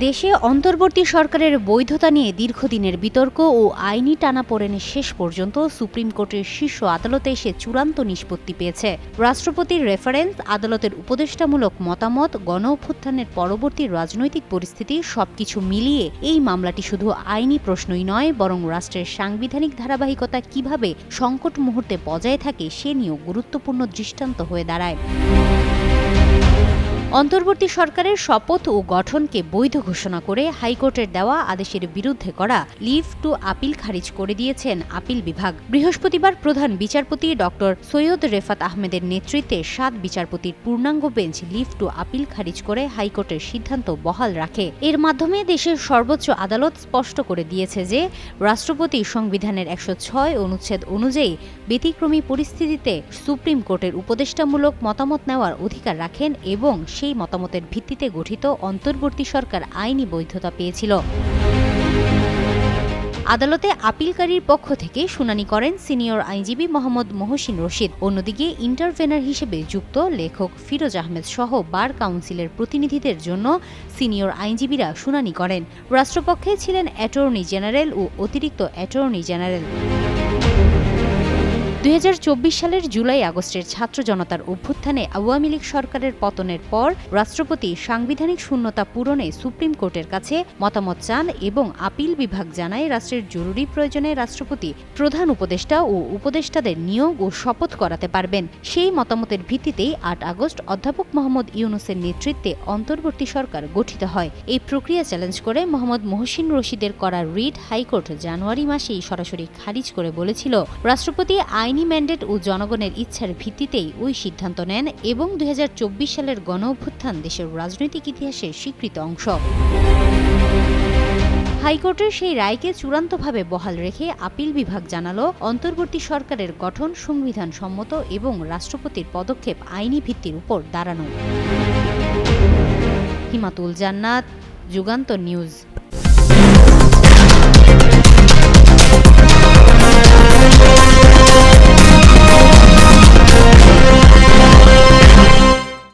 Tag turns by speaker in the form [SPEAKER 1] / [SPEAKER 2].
[SPEAKER 1] দেশে অন্তর্বর্তী সরকারের বৈধতা নিয়ে দীর্ঘদিনের বিতর্ক ও আইনি টানাপোড়েনে শেষ পর্যন্ত সুপ্রিম কোর্টের শীর্ষ আদালতে এসে চূড়ান্ত নিষ্পত্তি পেয়েছে। রাষ্ট্রপতির রেফারেন্স, আদালতের উপদেষ্টামূলক মতামত, গণঅভ্যুত্থানের পরবর্তী রাজনৈতিক পরিস্থিতি সবকিছু মিলিয়ে এই মামলাটি শুধু আইনি প্রশ্নই নয়, বরং রাষ্ট্রের সাংবিধানিক ধারাবাহিকতা কিভাবে সংকট মুহূর্তে বজায় থাকে সে নিয়েও গুরুত্বপূর্ণ দৃষ্টান্ত হয়ে দাঁড়ায়। অন্তর্বর্তী সরকারের শপথ ও গঠনকে বৈধ ঘোষণা করে হাইকোর্টের দেওয়া আদেশের বিরুদ্ধে করা লিভ টু আপিল খারিজ করে দিয়েছেন আপিল বিভাগ। বৃহস্পতিবার প্রধান বিচারপতি ডক্টর সৈয়দ রেফাত আহমেদের নেতৃত্বে ৭ বিচারপতির পূর্ণাঙ্গ বেঞ্চ লিভ টু আপিল খারিজ করে হাইকোর্টের সিদ্ধান্ত বহাল রাখে। এর মাধ্যমে দেশের সর্বোচ্চ আদালত স্পষ্ট করে দিয়েছে যে রাষ্ট্রপতি সংবিধানের ১০৬ অনুচ্ছেদ অনুযায়ী ব্যতিক্রমী পরিস্থিতিতে সুপ্রিম কোর্টের উপদেষ্টামূলক মতামত নেওয়ার অধিকার রাখেন এবং সেই মতামতের ভিত্তিতে গঠিত অন্তর্বর্তী সরকার আইনি বৈধতা পেয়েছিল। আদালতে আপিলকারীর পক্ষ থেকে শুনানি করেন সিনিয়র আইনজীবী মোহাম্মদ মহসিন রশিদ। অন্যদিকে ইন্টারভেনার হিসেবে যুক্ত লেখক ফিরোজ আহমেদ সহ বার কাউন্সিলের প্রতিনিধিদের জন্য সিনিয়র আইনজীবীরা শুনানি করেন। রাষ্ট্রপক্ষে ছিলেন অ্যাটর্নি জেনারেল ও অতিরিক্ত অ্যাটর্নি জেনারেল। ২০২৪ সালের জুলাই-আগস্টের ছাত্র জনতার অভ্যুত্থানে আওয়ামী লীগ সরকারের পতনের পর রাষ্ট্রপতি সাংবিধানিক শূন্যতা পূরণে সুপ্রিম কোর্টের কাছে মতামত চান এবং আপিল বিভাগ জানায় রাষ্ট্রের জরুরি প্রয়োজনে রাষ্ট্রপতি প্রধান উপদেষ্টা ও উপদেষ্টাদের নিয়োগ ও শপথ করাতে পারবেন। সেই মতামতের ভিত্তিতেই ৮ আগস্ট অধ্যাপক মোহাম্মদ ইউনূসের নেতৃত্বে অন্তর্বর্তী সরকার গঠিত হয়। এই প্রক্রিয়া চ্যালেঞ্জ করে মোহাম্মদ মহসিন রশিদের করা রিট হাইকোর্ট জানুয়ারি মাসেই সরাসরি খারিজ করে বলেছিল, রাষ্ট্রপতি আইনি ম্যান্ডেট ও জনগণের ইচ্ছার ভিত্তিতেই ওই সিদ্ধান্ত নেন এবং ২০২৪ সালের গণঅভ্যুত্থান দেশের রাজনৈতিক ইতিহাসের স্বীকৃত অংশ। হাইকোর্টের সেই রায়কে চূড়ান্তভাবে বহাল রেখে আপিল বিভাগ জানালো, অন্তর্বর্তী সরকারের গঠন সংবিধান সম্মত এবং রাষ্ট্রপতির পদক্ষেপ আইনি ভিত্তির উপর দাঁড়ানো। হিমাতুল জান্নাত, যুগান্তর নিউজ।